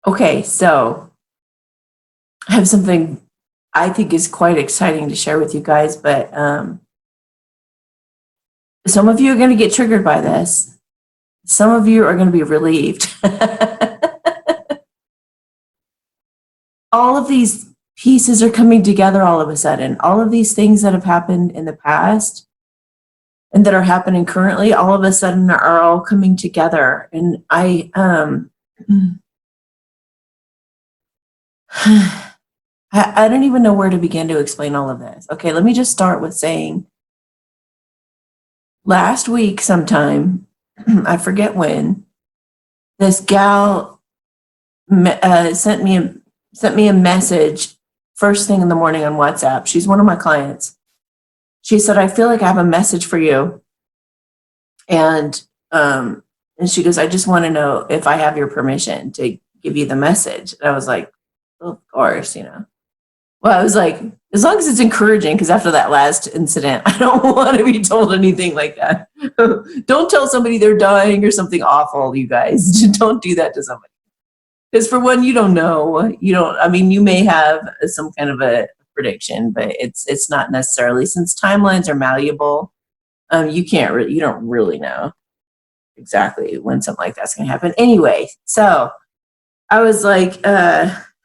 Okay, so I have something I think is quite exciting to share with you guys, but some of you are going to get triggered by this. Some of you are going to be relieved. All of these pieces are coming together all of a sudden. All of these things that have happened in the past and that are happening currently, all of a sudden are all coming together. And I don't even know where to begin to explain all of this. Okay, let me just start with saying last week sometime, I forget when, this gal sent me a message first thing in the morning on WhatsApp. She's one of my clients. She said, I feel like I have a message for you. And she goes, I just want to know if I have your permission to give you the message. And I was like, well, of course, Well, I was like, as long as it's encouraging, because after that last incident, I don't want to be told anything like that. Don't tell somebody they're dying or something awful, you guys. Don't do that to somebody. Because for one, you don't know. You may have some kind of a prediction, but it's not necessarily, since timelines are malleable, you don't really know exactly when something like that's going to happen. Anyway, so I was like,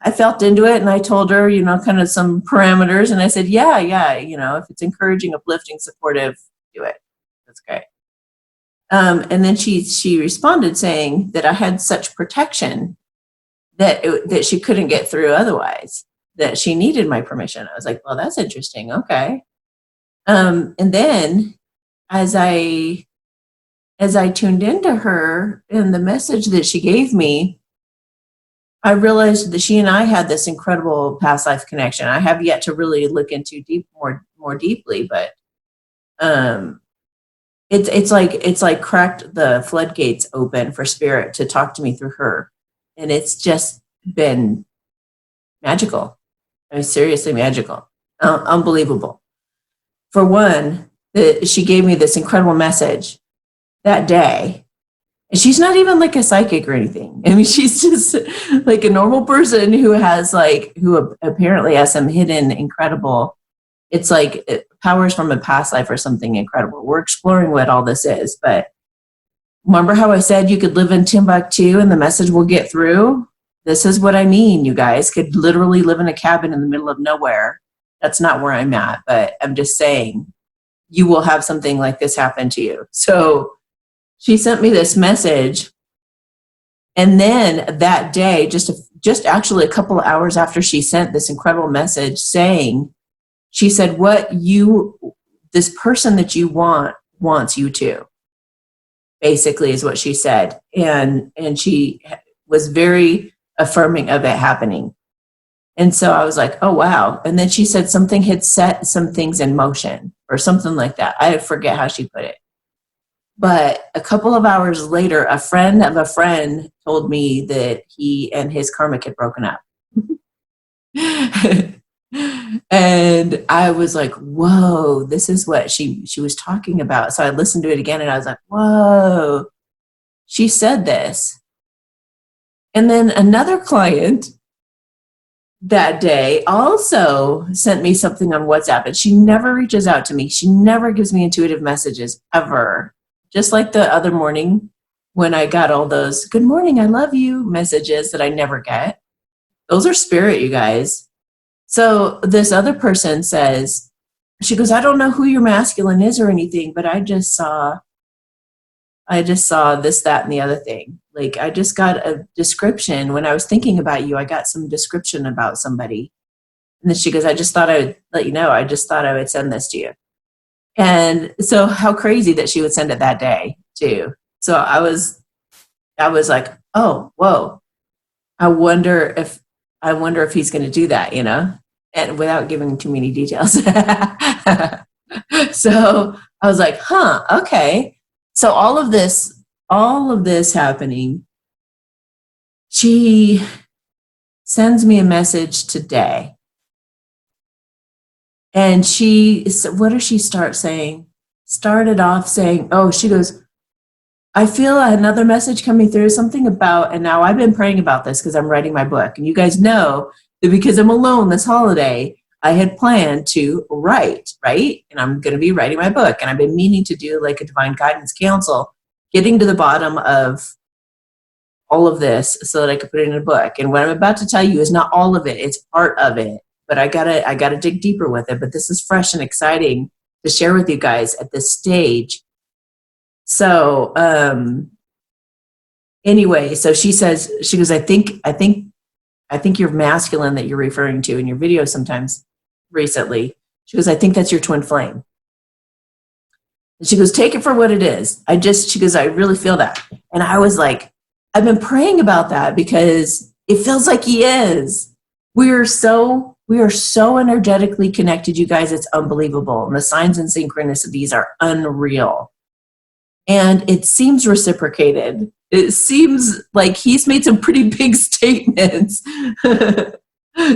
I felt into it and I told her, kind of some parameters. And I said, yeah, if it's encouraging, uplifting, supportive, do it. That's great. And then she responded saying that I had such protection that she couldn't get through otherwise, that she needed my permission. I was like, well, that's interesting. Okay. And then as I tuned into her and the message that she gave me, I realized that she and I had this incredible past life connection. I have yet to really look into more deeply, but it's like cracked the floodgates open for spirit to talk to me through her, and it's just been magical. I mean, seriously magical, unbelievable. For one, she gave me this incredible message that day. And she's not even like a psychic or anything. I mean, she's just like a normal person who apparently has some hidden incredible, it's like powers from a past life or something incredible. We're exploring what all this is. But remember how I said you could live in Timbuktu and the message will get through? This is what I mean, you guys. Could literally live in a cabin in the middle of nowhere. That's not where I'm at, but I'm just saying you will have something like this happen to you. So she sent me this message, and then that day, just actually a couple of hours after she sent this incredible message saying, she said, this person that you wants you to, basically is what she said. And she was very affirming of it happening. And so I was like, oh, wow. And then she said something had set some things in motion or something like that. I forget how she put it. But a couple of hours later, a friend of a friend told me that he and his karmic had broken up. And I was like, whoa, this is what she was talking about. So I listened to it again and I was like, whoa, she said this. And then another client that day also sent me something on WhatsApp, and she never reaches out to me. She never gives me intuitive messages ever. Just like the other morning when I got all those good morning, I love you messages that I never get. Those are spirit, you guys. So this other person says, she goes, I don't know who your masculine is or anything, but I just saw this, that, and the other thing. Like, I just got a description. When I was thinking about you, I got some description about somebody. And then she goes, I just thought I would let you know. I just thought I would send this to you. And so how crazy that she would send it that day too. So I was like, oh, whoa. I wonder if he's going to do that, and without giving too many details. So I was like, huh, okay. So all of this happening, she sends me a message today. And what does she start saying? Started off saying, oh, she goes, I feel another message coming through, something about, and now I've been praying about this because I'm writing my book. And you guys know that because I'm alone this holiday, I had planned to write, right? And I'm going to be writing my book. And I've been meaning to do like a divine guidance council, getting to the bottom of all of this so that I could put it in a book. And what I'm about to tell you is not all of it, it's part of it. But I gotta dig deeper with it. But this is fresh and exciting to share with you guys at this stage. So anyway, so she goes, I think you're masculine that you're referring to in your video sometimes recently. She goes, I think that's your twin flame. And she goes, take it for what it is. She goes, I really feel that. And I was like, I've been praying about that because it feels like he is. We are so energetically connected, you guys. It's unbelievable. And the signs and synchronicities are unreal. And it seems reciprocated. It seems like he's made some pretty big statements,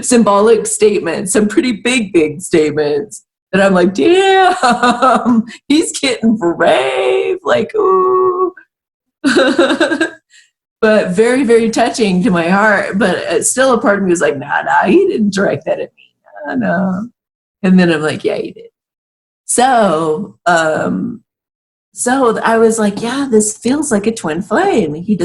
symbolic statements, some pretty big statements that I'm like, damn, he's getting brave, like, ooh. But very, very touching to my heart. But still a part of me was like, nah, he didn't direct that at me. No. And then I'm like, yeah, he did. So I was like, yeah, this feels like a twin flame. He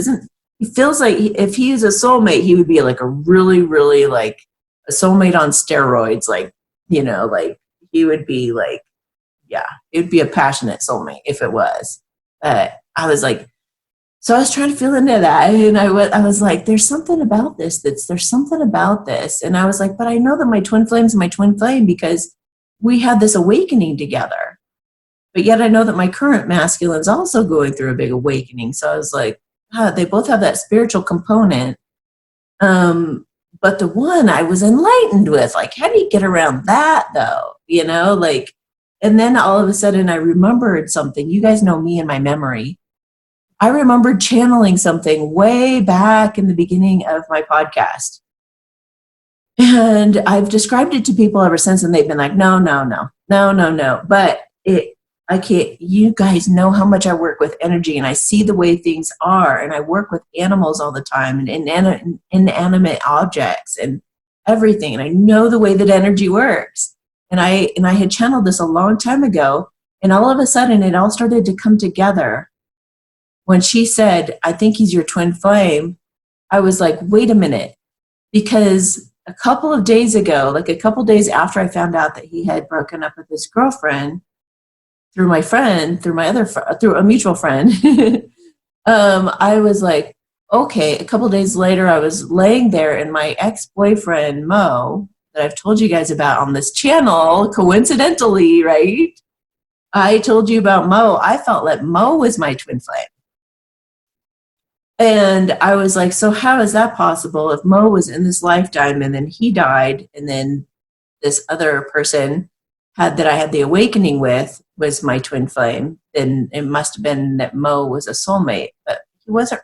feels like if he is a soulmate, he would be like a really, really like a soulmate on steroids. Like, like he would be like, yeah, it would be a passionate soulmate if it was. I was like, so I was trying to feel into that. And I was like, there's something about this. And I was like, but I know that my twin flame's my twin flame because we had this awakening together. But yet I know that my current masculine's also going through a big awakening. So I was like, they both have that spiritual component. But the one I was enlightened with, like, how do you get around that though? Like, and then all of a sudden I remembered something. You guys know me and my memory. I remembered channeling something way back in the beginning of my podcast. And I've described it to people ever since, and they've been like, no. But I can't, you guys know how much I work with energy and I see the way things are. And I work with animals all the time and inanimate objects and everything. And I know the way that energy works. And I had channeled this a long time ago. And all of a sudden it all started to come together. When she said, I think he's your twin flame, I was like, wait a minute. Because a couple of days ago, like a couple of days after I found out that he had broken up with his girlfriend, through a mutual friend, I was like, okay. A couple of days later, I was laying there and my ex-boyfriend, Mo, that I've told you guys about on this channel, coincidentally, right? I told you about Mo. I felt like Mo was my twin flame. And I was like, so how is that possible? If Mo was in this lifetime and then he died and then this other person that I had the awakening with was my twin flame, then it must have been that Mo was a soulmate. But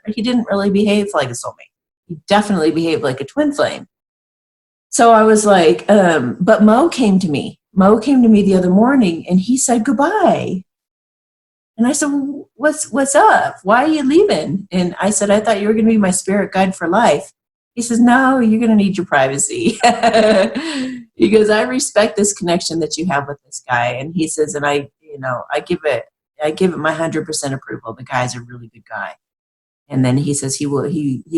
he didn't really behave like a soulmate. He definitely behaved like a twin flame. So I was like, but Mo came to me. Mo came to me the other morning and he said goodbye. And I said, well, what's up? Why are you leaving? And I said, I thought you were going to be my spirit guide for life. He says, no, you're going to need your privacy. He goes, I respect this connection that you have with this guy. And he says, and I give it my 100% approval. The guy's a really good guy. And then he says he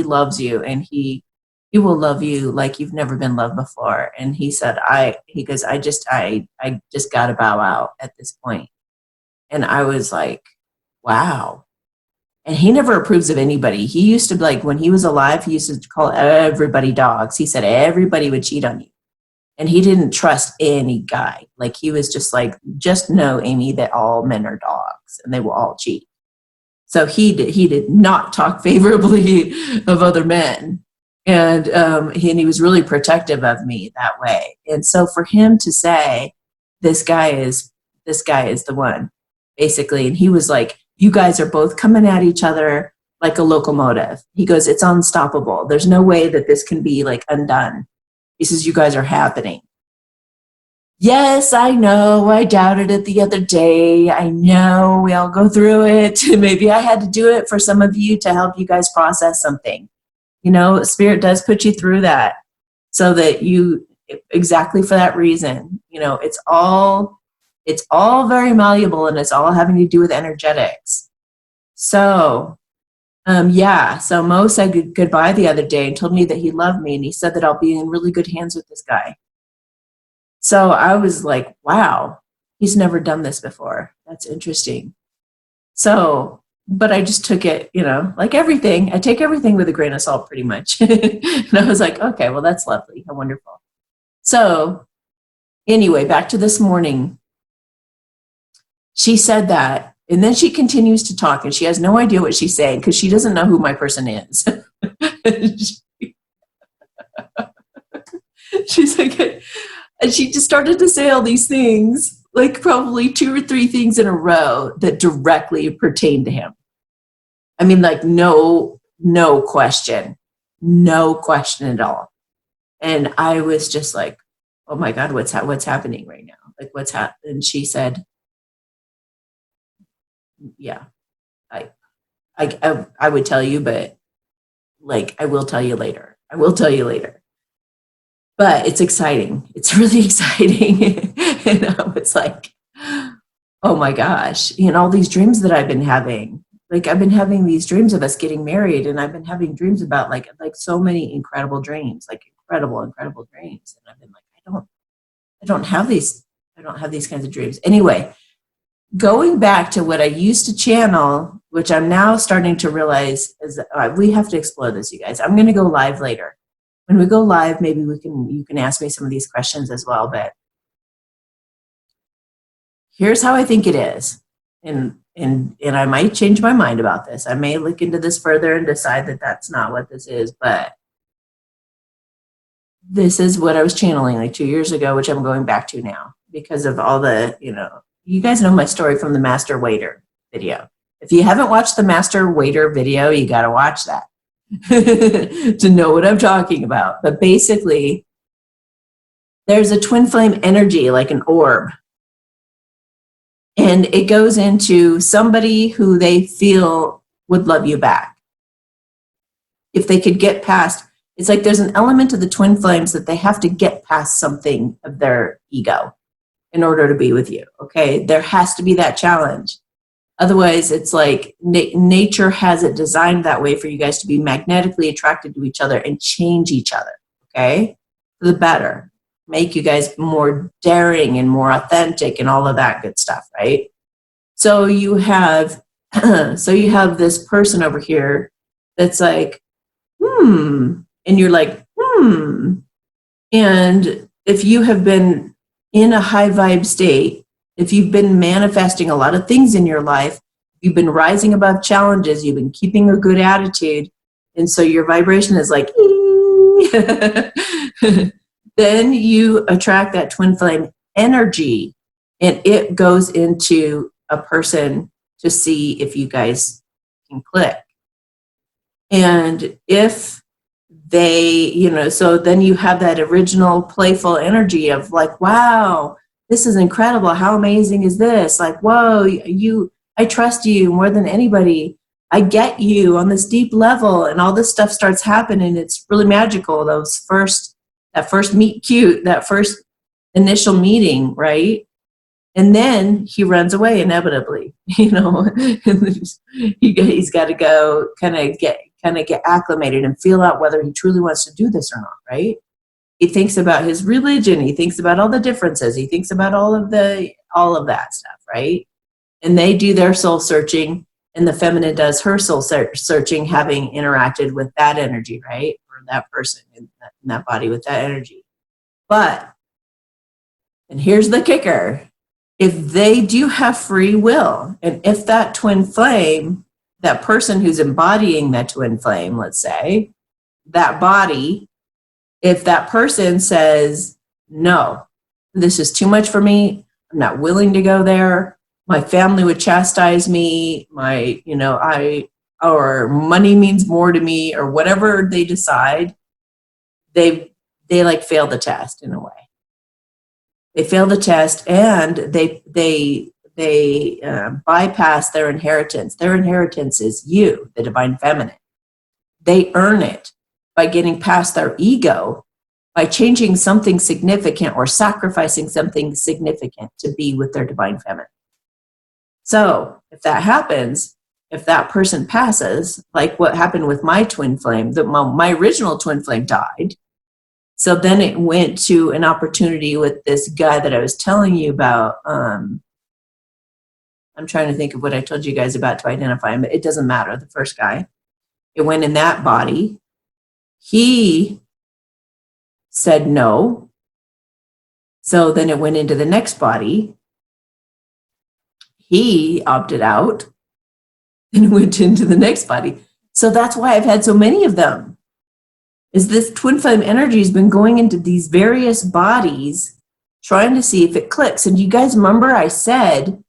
loves you and he will love you like you've never been loved before. And he said, I just got to bow out at this point. And I was like, wow. And he never approves of anybody. He used to, like, when he was alive, he used to call everybody dogs. He said everybody would cheat on you. And he didn't trust any guy. Like, he was just like, just know, Amy, that all men are dogs and they will all cheat. So he did not talk favorably of other men. And he was really protective of me that way. And so for him to say, this guy is the one, basically. And he was like, you guys are both coming at each other like a locomotive. He goes, it's unstoppable. There's no way that this can be like undone. He says, you guys are happening. Yes, I know. I doubted it the other day. I know we all go through it. Maybe I had to do it for some of you to help you guys process something. You know, Spirit does put you through that so that you, exactly for that reason, you know, it's all very malleable and it's all having to do with energetics. So, yeah, so Mo said goodbye the other day and told me that he loved me and he said that I'll be in really good hands with this guy. So I was like, wow, he's never done this before. That's interesting. So, but I just took it, you know, like everything. I take everything with a grain of salt pretty much. And I was like, okay, well, that's lovely. How wonderful. So, anyway, back to this morning. She said that, and then she continues to talk, and she has no idea what she's saying because she doesn't know who my person is. She's like, and she just started to say all these things, like probably 2 or 3 things in a row that directly pertain to him. I mean, like no question at all. And I was just like, oh my God, what's happening right now? Like what's happening? And she said, yeah, I would tell you, but like, I will tell you later. I will tell you later. But it's exciting. It's really exciting. And I was like, oh my gosh, you know, all these dreams that I've been having. Like I've been having these dreams of us getting married, and I've been having dreams about like so many incredible dreams, like incredible dreams. And I've been like, I don't have these kinds of dreams. Anyway, going back to what I used to channel, which I'm now starting to realize is that we have to explore this, you guys. I'm going to go live later. When we go live, maybe you can ask me some of these questions as well, but here's how I think it is. And I might change my mind about this. I may look into this further and decide that that's not what this is, but this is what I was channeling like 2 years ago, which I'm going back to now because of all the, you know, you guys know my story from the Master Waiter video. If you haven't watched the Master Waiter video, you got to watch that to know what I'm talking about. But basically, there's a twin flame energy, like an orb. And it goes into somebody who they feel would love you back. If they could get past, it's like there's an element of the twin flames that they have to get past something of their ego in order to be with you. Okay, there has to be that challenge. Otherwise, it's like nature has it designed that way for you guys to be magnetically attracted to each other and change each other. Okay, for the better, make you guys more daring and more authentic and all of that good stuff, right? So you have this person over here that's like, and you're like, and if you have been in a high vibe state, if you've been manifesting a lot of things in your life, you've been rising above challenges, you've been keeping a good attitude, and so your vibration is like, then you attract that twin flame energy, and it goes into a person to see if you guys can click. And if they, you know, so then you have that original playful energy of like, wow, this is incredible. How amazing is this? Like, whoa, I trust you more than anybody. I get you on this deep level, and all this stuff starts happening. It's really magical. That first meet cute, that first initial meeting, right? And then he runs away inevitably, you know. He's got to go kind of get acclimated and feel out whether he truly wants to do this or not, right? He thinks about his religion, he thinks about all the differences, he thinks about all of that stuff, right? And they do their soul searching, and the feminine does her soul searching, having interacted with that energy, right? Or that person in that body with that energy. But, and here's the kicker, if they do have free will, and if that twin flame, that person who's embodying that twin flame, let's say, that body, if that person says, no, this is too much for me, I'm not willing to go there, my family would chastise me, or money means more to me, or whatever they decide, they like fail the test in a way. They fail the test, and they bypass their inheritance. Their inheritance is you, the divine feminine. They earn it by getting past their ego, by changing something significant or sacrificing something significant to be with their divine feminine. So if that happens, if that person passes, like what happened with my twin flame, my original twin flame died. So then it went to an opportunity with this guy that I was telling you about. I'm trying to think of what I told you guys about to identify him, but it doesn't matter. The first guy, it went in that body. He said no. So then it went into the next body. He opted out and went into the next body. So that's why I've had so many of them. Is this twin flame energy has been going into these various bodies, trying to see if it clicks. And you guys remember I said,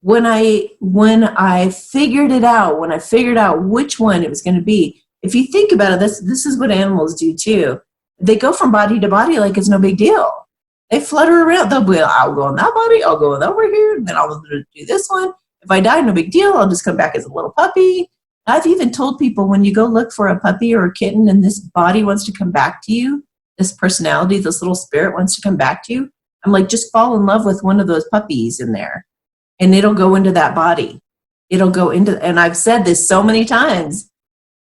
when I figured it out, when I figured out which one it was going to be, if you think about it, this is what animals do too. They go from body to body like it's no big deal. They flutter around. They'll be, I'll go in that body, I'll go over here, and then I'll do this one. If I die, no big deal. I'll just come back as a little puppy. I've even told people, when you go look for a puppy or a kitten and this body wants to come back to you, this personality, this little spirit wants to come back to you, I'm like, just fall in love with one of those puppies in there and it'll go into that body. It'll go into, and I've said this so many times,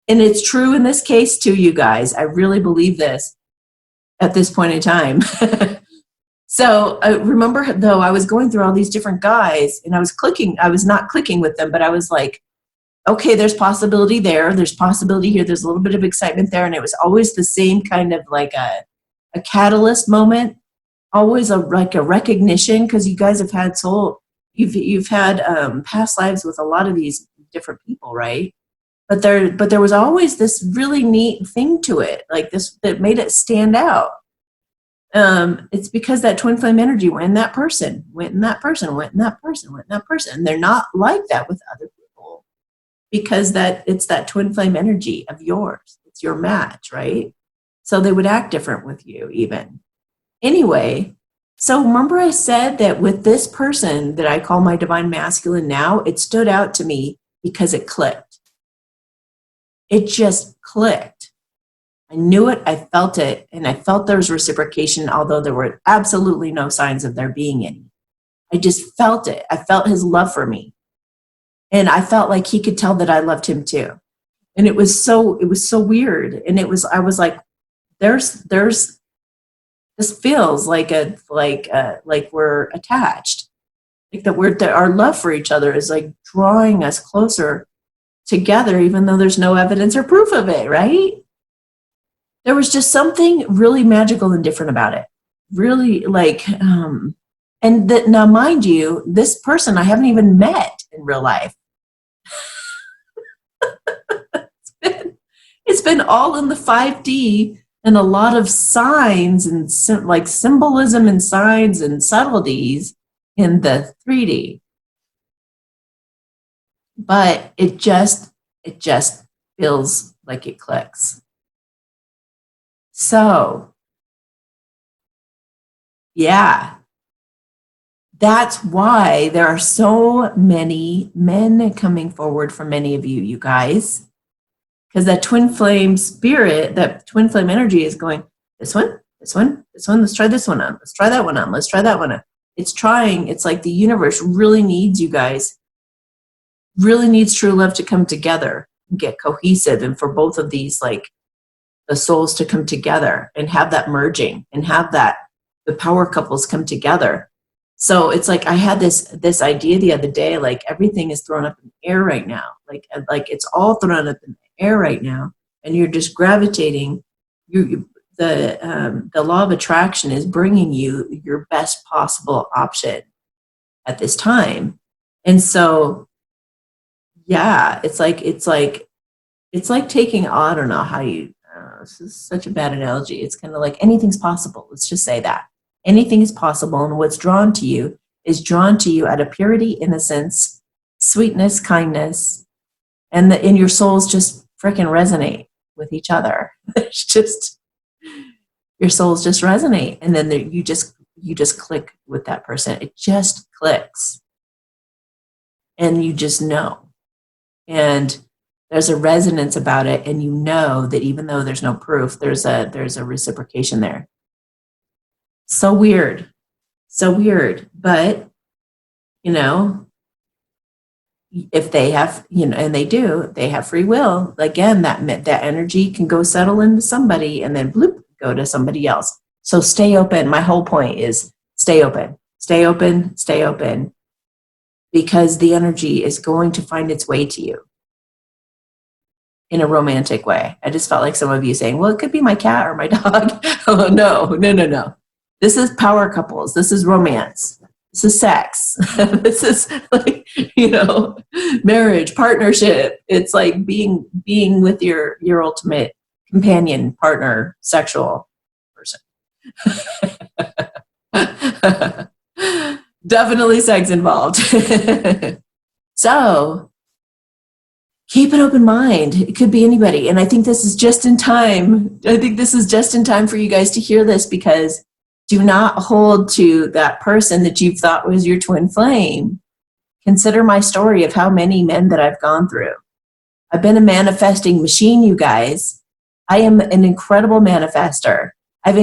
and it's true in this case too, you guys. I really believe this at this point in time. So I remember, though, I was going through all these different guys and I was not clicking with them, but I was like, okay, there's possibility there. There's possibility here. There's a little bit of excitement there. And it was always the same kind of like a catalyst moment, always like a recognition, because you guys have had you've had past lives with a lot of these different people, right? But there was always this really neat thing to it, like this that made it stand out. It's because that twin flame energy went in that person, went in that person, went in that person, went in that person. And they're not like that with other people, because it's that twin flame energy of yours. It's your match, right? So they would act different with you even. Anyway, so remember I said that with this person that I call my divine masculine now, it stood out to me because it clicked. It just clicked. I knew it, I felt it, and I felt there was reciprocation, although there were absolutely no signs of there being any. I just felt it. I felt his love for me. And I felt like he could tell that I loved him too. And it was so weird. And I was like, there's this feels like we're attached. Like that our love for each other is like drawing us closer together, even though there's no evidence or proof of it, right? There was just something really magical and different about it. Really like, and that now, mind you, this person I haven't even met in real life. It's been all in the 5D and a lot of signs and like symbolism and signs and subtleties in the 3D. But it just feels like it clicks. So, yeah, that's why there are so many men coming forward for many of you, you guys, because that twin flame spirit, that twin flame energy is going, this one, let's try this one on, let's try that one on, let's try that one on. It's like the universe really needs you guys, really needs true love to come together and get cohesive, and for both of these, like, the souls to come together and have that merging and have the power couples come together. So it's like I had this idea the other day, like everything is thrown up in the air right now. Like it's all thrown up in the air right now, and you're just gravitating. The law of attraction is bringing you your best possible option at this time. And so, yeah, it's like taking, I don't know how you, this is such a bad analogy. It's kind of like anything's possible. Let's just say that. Anything is possible, and what's drawn to you is drawn to you out of purity, innocence, sweetness, kindness, and your souls just freaking resonate with each other. It's just, your souls just resonate, and then you just you just click with that person. It just clicks. And you just know. And there's a resonance about it. And you know that even though there's no proof, there's a reciprocation there. So weird. So weird. But, you know, if they have, you know, and they do, they have free will. Again, that energy can go settle into somebody and then bloop, go to somebody else. So stay open. My whole point is stay open, stay open, stay open, because the energy is going to find its way to you in a romantic way. I just felt like some of you saying, well, it could be my cat or my dog. Oh, no. This is power couples. This is romance. This is sex. This is like, you know, marriage, partnership. It's like being with your ultimate companion, partner, sexual person. Definitely sex involved. So keep an open mind. It could be anybody. And I think this is just in time. I think this is just in time for you guys to hear this, because do not hold to that person that you thought was your twin flame. Consider my story of how many men that I've gone through. I've been a manifesting machine, you guys. I am an incredible manifester. I've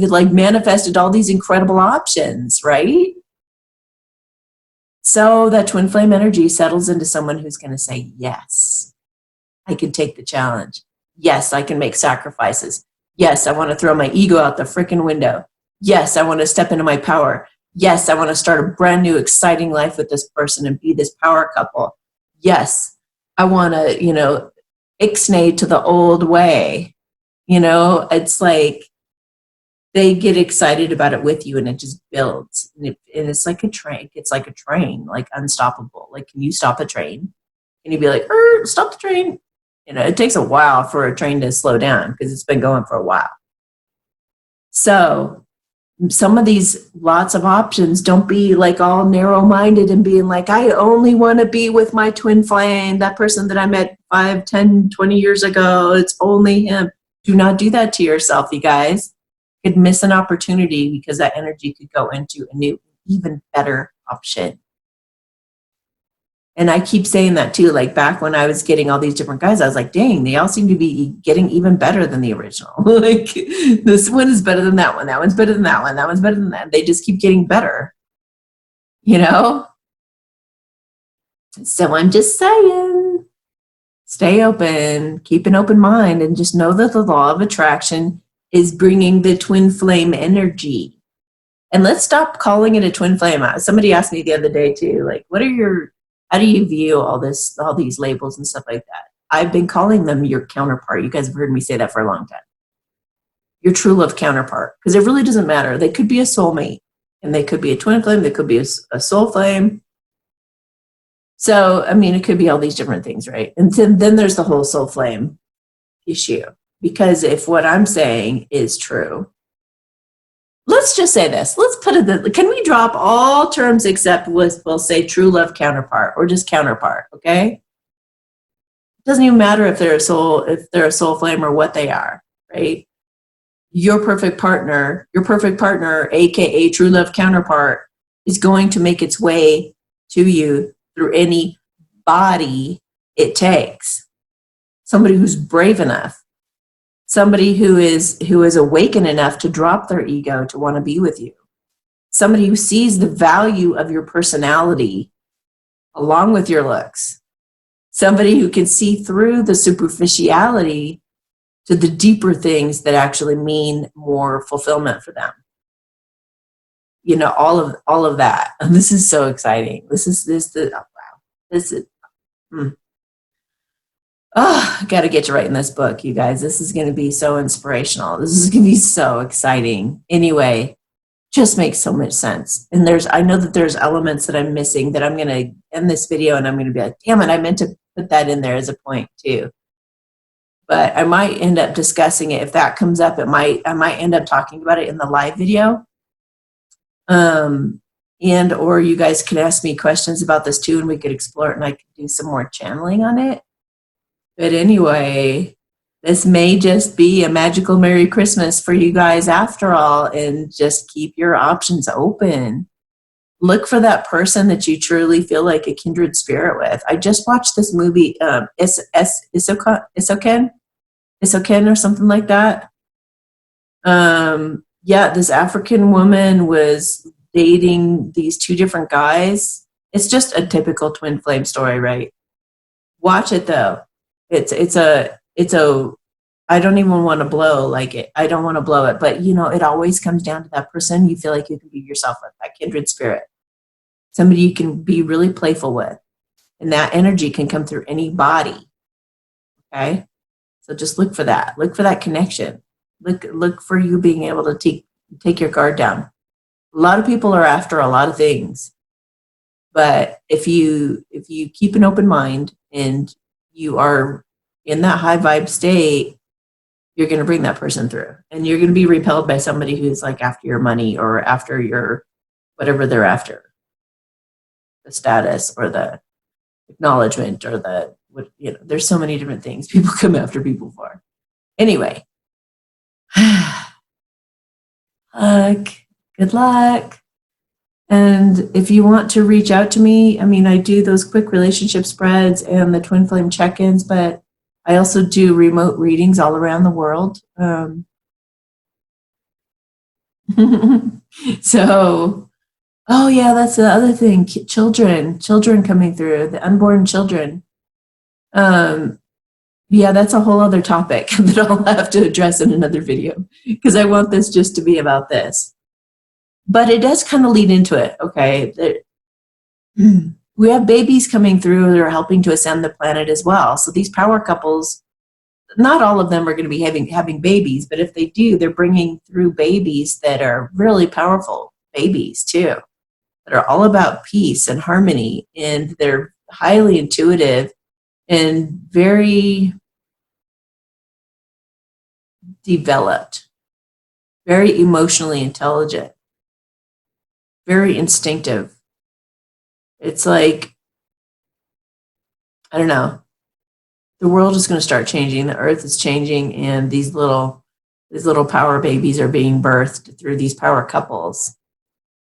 like manifested all these incredible options, right? So that twin flame energy settles into someone who's going to say, yes, I can take the challenge. Yes, I can make sacrifices. Yes, I want to throw my ego out the freaking window. Yes, I want to step into my power. Yes, I want to start a brand new, exciting life with this person and be this power couple. Yes, I want to, you know, ixnay to the old way. You know, it's like they get excited about it with you and it just builds. And it's like a train. It's like a train, like unstoppable. Like, can you stop a train? Can you be like, stop the train? You know, it takes a while for a train to slow down because it's been going for a while. So some of these lots of options, don't be like all narrow-minded and being like, I only want to be with my twin flame, that person that I met 5, 10, 20 years ago. It's only him. Do not do that to yourself, you guys. You could miss an opportunity because that energy could go into a new, even better option. And I keep saying that too. Like back when I was getting all these different guys, I was like, dang, they all seem to be getting even better than the original. Like, this one is better than that one. That one's better than that one. That one's better than that. They just keep getting better, you know? So I'm just saying, stay open, keep an open mind, and just know that the law of attraction is bringing the twin flame energy. And let's stop calling it a twin flame. Somebody asked me the other day too, like, how do you view all these labels and stuff like that? I've been calling them your counterpart. You guys have heard me say that for a long time. Your true love counterpart. Because it really doesn't matter. They could be a soulmate. And they could be a twin flame. They could be a soul flame. So, I mean, it could be all these different things, right? And then there's the whole soul flame issue. Because if what I'm saying is true, let's just say this. Let's put it, can we drop all terms except we'll say true love counterpart or just counterpart, okay? It doesn't even matter if they're a soul flame or what they are, right? Your perfect partner, aka true love counterpart, is going to make its way to you through any body it takes. Somebody who's brave enough. Somebody who is awakened enough to drop their ego to want to be with you. Somebody who sees the value of your personality along with your looks. Somebody who can see through the superficiality to the deeper things that actually mean more fulfillment for them. You know, all of that. And this is so exciting. Oh, I got to get to writing this book, you guys. This is going to be so inspirational. This is going to be so exciting. Anyway, just makes so much sense. And I know that there's elements that I'm missing that I'm going to end this video and I'm going to be like, damn it, I meant to put that in there as a point too. But I might end up discussing it. If that comes up, I might end up talking about it in the live video. And or you guys can ask me questions about this too, and we could explore it and I could do some more channeling on it. But anyway, This may just be a magical Merry Christmas for you guys after all, and just keep your options open. Look for that person that you truly feel like a kindred spirit with. I just watched this movie, Isoken or something like that. Yeah, this African woman was dating these two different guys. It's just a typical twin flame story, right? Watch it though. It's a I don't even want to blow like it. I don't want to blow it, but it always comes down to that person you feel like you can be yourself with, that kindred spirit. Somebody you can be really playful with. And that energy can come through any body. Okay? So just look for that. Look for that connection. Look for you being able to take your guard down. A lot of people are after a lot of things. But if you keep an open mind and you are in that high vibe state, you're going to bring that person through. And you're going to be repelled by somebody who's like after your money or after your whatever they're after. The status or the acknowledgement or there's so many different things people come after people for. Anyway, good luck. And if you want to reach out to me, I do those quick relationship spreads and the twin flame check-ins, but I also do remote readings all around the world. So, oh yeah, that's the other thing. Children coming through, the unborn children. Yeah, that's a whole other topic that I'll have to address in another video because I want this just to be about this. But it does kind of lead into it, okay? We have babies coming through that are helping to ascend the planet as well. So these power couples, not all of them are going to be having babies, but if they do, they're bringing through babies that are really powerful babies too, that are all about peace and harmony, and they're highly intuitive and very developed, very emotionally intelligent, very instinctive. It's like, I don't know, the world is going to start changing, the earth is changing, and these little power babies are being birthed through these power couples.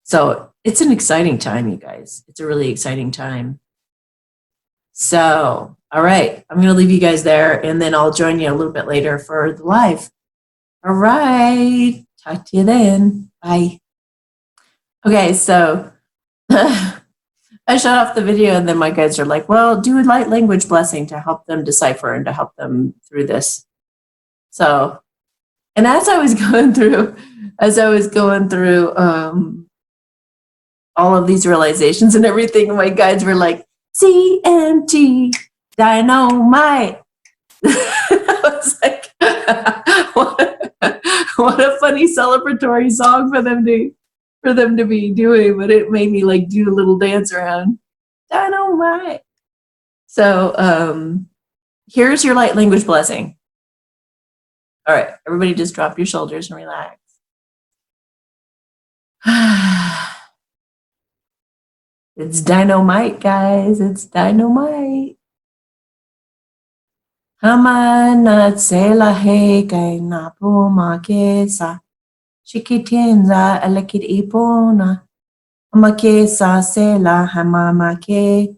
So it's an exciting time, you guys. It's a really exciting time. So, all right, I'm going to leave you guys there, and then I'll join you a little bit later for the live. All right, talk to you then. Bye. Okay, so I shut off the video, and then my guys are like, well, do a light language blessing to help them decipher and to help them through this. So, and as I was going through all of these realizations and everything, my guides were like, CMT, dynamite. I was like, what a funny celebratory song for them to be doing, but it made me like do a little dance around. Dynamite. So here's your light language blessing. All right, everybody just drop your shoulders and relax. It's dynamite, guys. It's dynamite. Hamana tsela he kay na po makesa. Chikitinza alakit ipona. Makesa sela hamamake.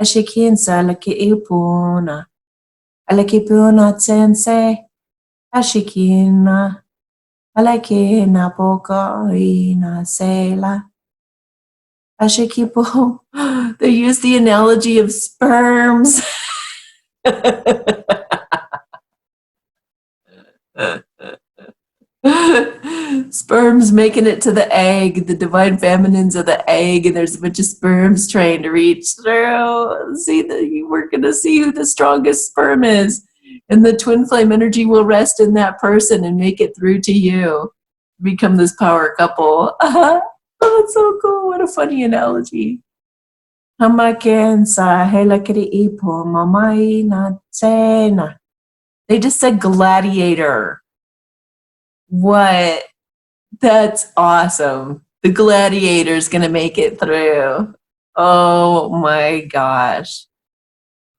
Ashikinsa alakit ipona. Alakipuna tsense. Ashikina. Alakina poka ina sela. Ashikipo. They use the analogy of sperms. Sperms making it to the egg, the divine feminines of the egg, and there's a bunch of sperms trying to reach through. We're going to see who the strongest sperm is, and the twin flame energy will rest in that person and make it through to you. Become this power couple. Oh, that's so cool. What a funny analogy. They just said gladiator. What? That's awesome. The gladiator's going to make it through. Oh my gosh.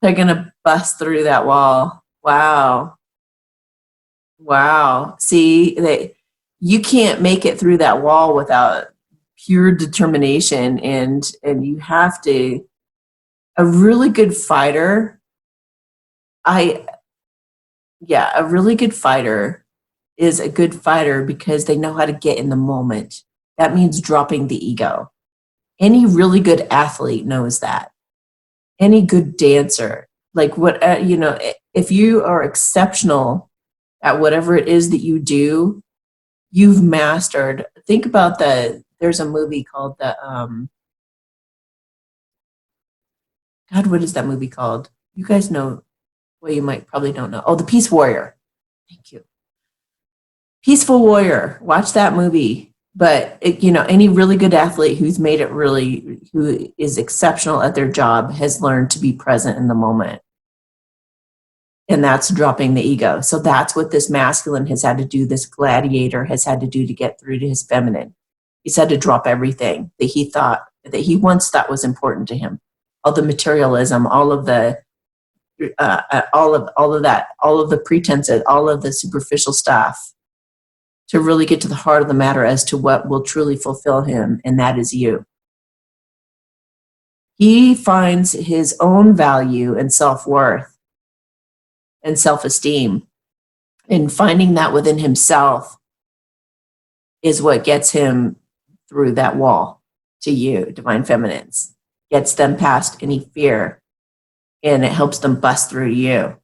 They're going to bust through that wall. Wow. Wow. See, you can't make it through that wall without pure determination, and you have to. A really good fighter, I yeah, a really good fighter is a good fighter because they know how to get in the moment. That means dropping the ego. Any really good athlete knows that. Any good dancer, like what if you are exceptional at whatever it is that you do, you've mastered. Think about there's a movie called God, what is that movie called? You guys know, well, you might probably don't know. Oh, The Peace Warrior. Thank you. Peaceful Warrior. Watch that movie. But any really good athlete who's made it really, who is exceptional at their job, has learned to be present in the moment. And that's dropping the ego. So that's what this masculine has had to do, this gladiator has had to do to get through to his feminine. He's had to drop everything that he once thought was important to him. All the materialism, all of the all of that, all of the pretenses, all of the superficial stuff, to really get to the heart of the matter as to what will truly fulfill him, and that is you. He finds his own value and self-worth and self-esteem, and finding that within himself is what gets him through that wall to you, divine feminines, gets them past any fear, and it helps them bust through you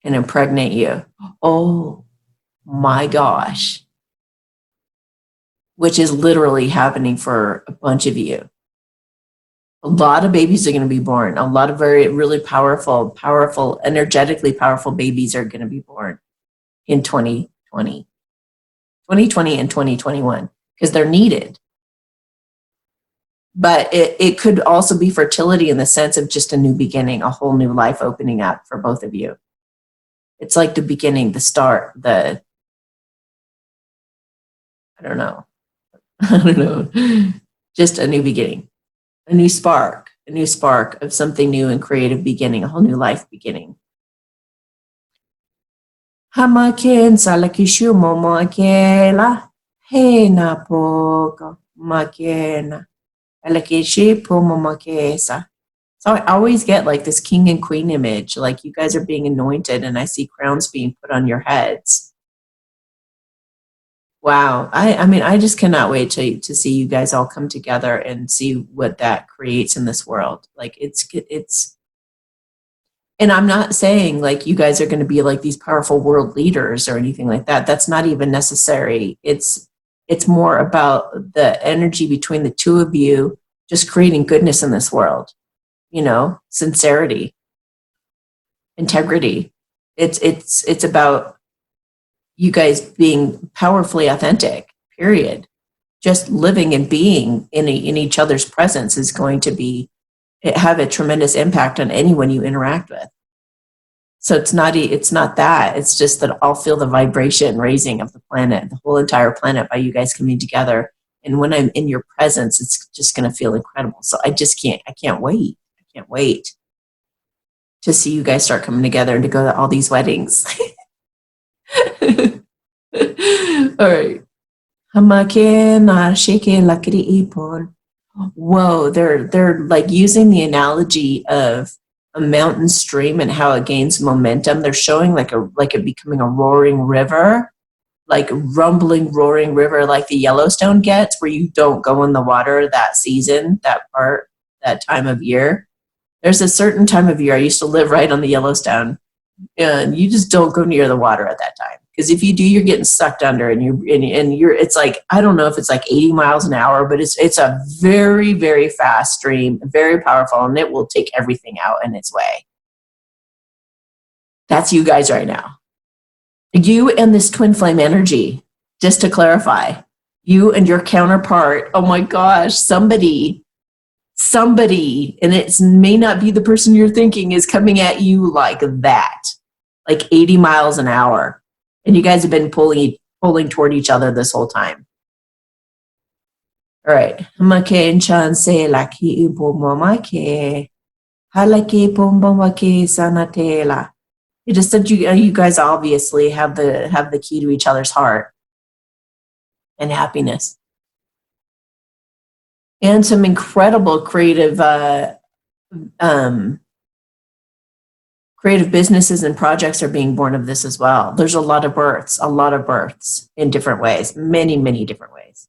and impregnate you. Oh my gosh. Which is literally happening for a bunch of you. A lot of babies are going to be born. A lot of very, really powerful, energetically powerful babies are going to be born in 2020 and 2021, because they're needed. But it could also be fertility in the sense of just a new beginning, a whole new life opening up for both of you. It's like the beginning, the start, I don't know. I don't know. Just a new beginning, a new spark of something new and creative beginning, a whole new life beginning. Hamaken salakishu momoakela. Hey na pogo makena. Alakishi pomomakesa. So I always get like this king and queen image, like you guys are being anointed and I see crowns being put on your heads. Wow. I mean, I just cannot wait to see you guys all come together and see what that creates in this world. Like it's, and I'm not saying like you guys are going to be like these powerful world leaders or anything like that. That's not even necessary. It's more about the energy between the two of you, just creating goodness in this world, sincerity, integrity. It's about you guys being powerfully authentic, period. Just living and being in each other's presence is going to have a tremendous impact on anyone you interact with. So it's not that. It's just that I'll feel the vibration raising of the planet, the whole entire planet, by you guys coming together. And when I'm in your presence, it's just going to feel incredible. So I can't wait. I can't wait to see you guys start coming together and to go to all these weddings. All right. Whoa, they're like using the analogy of a mountain stream and how it gains momentum. They're showing like it becoming a roaring river, like rumbling, roaring river, like the Yellowstone gets, where you don't go in the water that season, that time of year. There's a certain time of year. I used to live right on the Yellowstone, and you just don't go near the water at that time, because if you do, you're getting sucked under, and you're it's like, I don't know if it's like 80 miles an hour, but it's a very, very fast stream, very powerful, and it will take everything out in its way. That's you guys right now. You and this twin flame energy, just to clarify, you and your counterpart, oh my gosh, somebody, and it may not be the person you're thinking, is coming at you like that, like 80 miles an hour. And you guys have been pulling toward each other this whole time. All right. Make chance laki ibomake. Halaki bombomake sanatela. It just said you guys obviously have the key to each other's heart and happiness, and some incredible creative creative businesses and projects are being born of this as well. There's a lot of births in different ways, many different ways.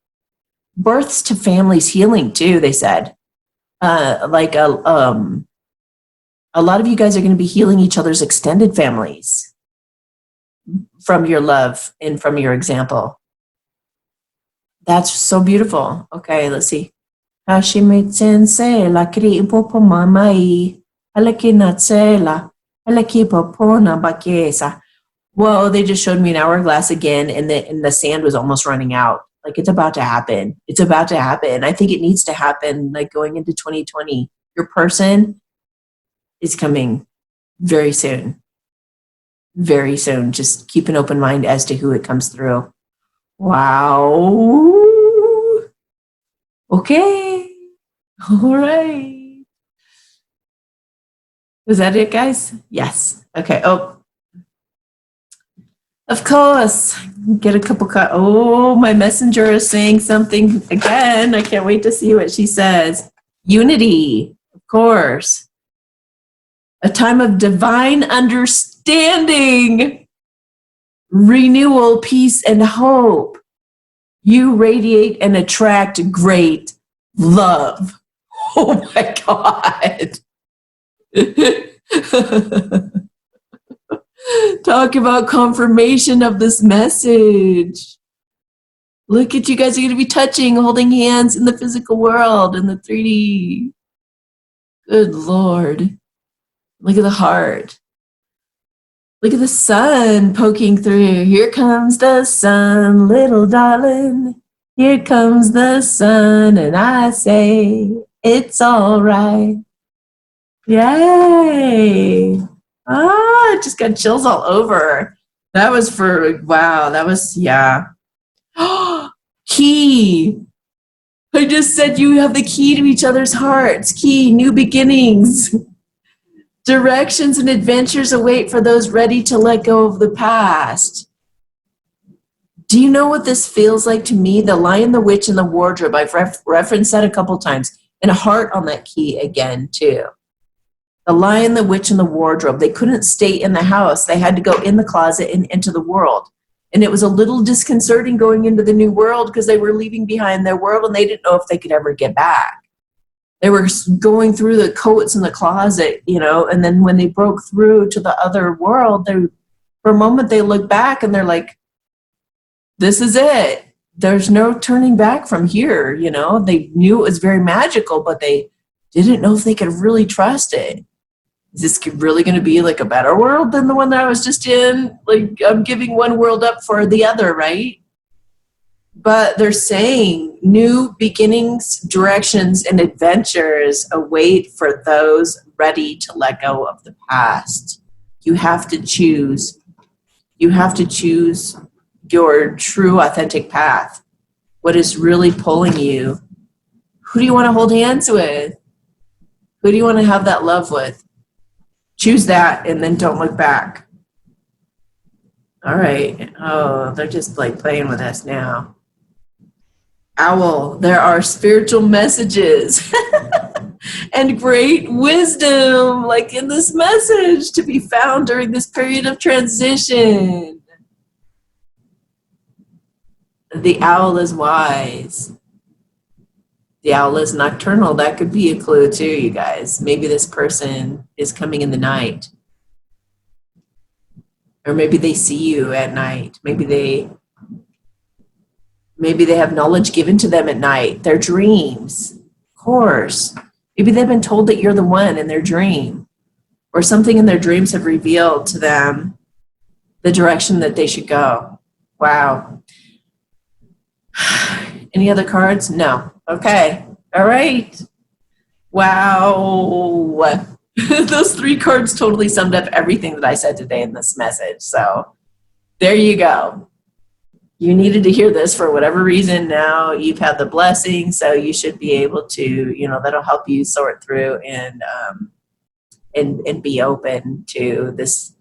Births to families healing too. They said, like a lot of you guys are going to be healing each other's extended families from your love and from your example. That's so beautiful. Okay, let's see. Hashime sensei la kri popo mamai alaki natsela alaki popona bakesa. Whoa, they just showed me an hourglass again, and the sand was almost running out. Like, it's about to happen. It's about to happen. I think it needs to happen, like, going into 2020. Your person is coming very soon. Very soon. Just keep an open mind as to who it comes through. Wow. Okay. All right. Was that it, guys? Yes. Okay. Oh, of course. Get a couple oh, my messenger is saying something again. I can't wait to see what she says. Unity, of course. A time of divine understanding, renewal, peace, and hope. You radiate and attract great love. Oh my God. Talk about confirmation of this message. Look at you guys are going to be touching, holding hands in the physical world, in the 3D. Good Lord. Look at the heart. Look at the sun poking through. Here comes the sun, little darling. Here comes the sun, and I say, it's all right. Yay. I just got chills all over. That was wow, that was, yeah. Key. I just said you have the key to each other's hearts. Key, new beginnings. Directions and adventures await for those ready to let go of the past. Do you know what this feels like to me? The Lion, the Witch, and the Wardrobe. I've referenced that a couple times. And a heart on that key again, too. The Lion, the Witch, and the Wardrobe. They couldn't stay in the house. They had to go in the closet and into the world. And it was a little disconcerting going into the new world because they were leaving behind their world and they didn't know if they could ever get back. They were going through the coats in the closet, you know, and then when they broke through to the other world, for a moment they looked back and they're like, this is it. There's no turning back from here, you know. They knew it was very magical, but they didn't know if they could really trust it. Is this really going to be like a better world than the one that I was just in? Like, I'm giving one world up for the other, right? But they're saying new beginnings, directions, and adventures await for those ready to let go of the past. You have to choose. You have to choose your true, authentic path. What is really pulling you? Who do you want to hold hands with? Who do you want to have that love with? Choose that and then don't look back. All right. Oh, they're just like playing with us now. Owl, there are spiritual messages and great wisdom, like in this message, to be found during this period of transition. The owl is wise. The owl is nocturnal. That could be a clue too, you guys. Maybe this person is coming in the night. Or maybe they see you at night. Maybe they have knowledge given to them at night. Their dreams, of course. Maybe they've been told that you're the one in their dream. Or something in their dreams have revealed to them the direction that they should go. Wow. Any other cards? No. Okay. All right. Wow. Those 3 cards totally summed up everything that I said today in this message. So there you go. You needed to hear this for whatever reason. Now you've had the blessing, so you should be able to, you know, that'll help you sort through and be open to this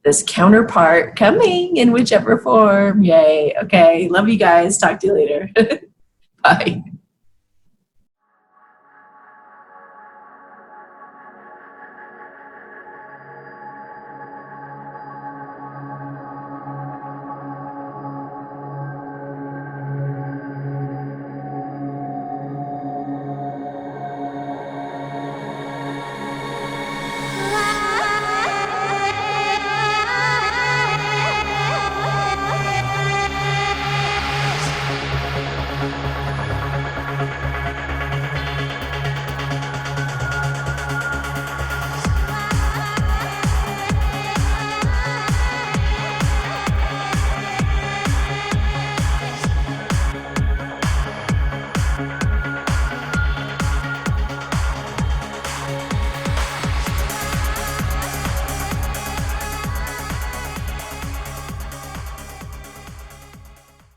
this counterpart coming in whichever form. Yay. Okay. Love you guys. Talk to you later. Bye.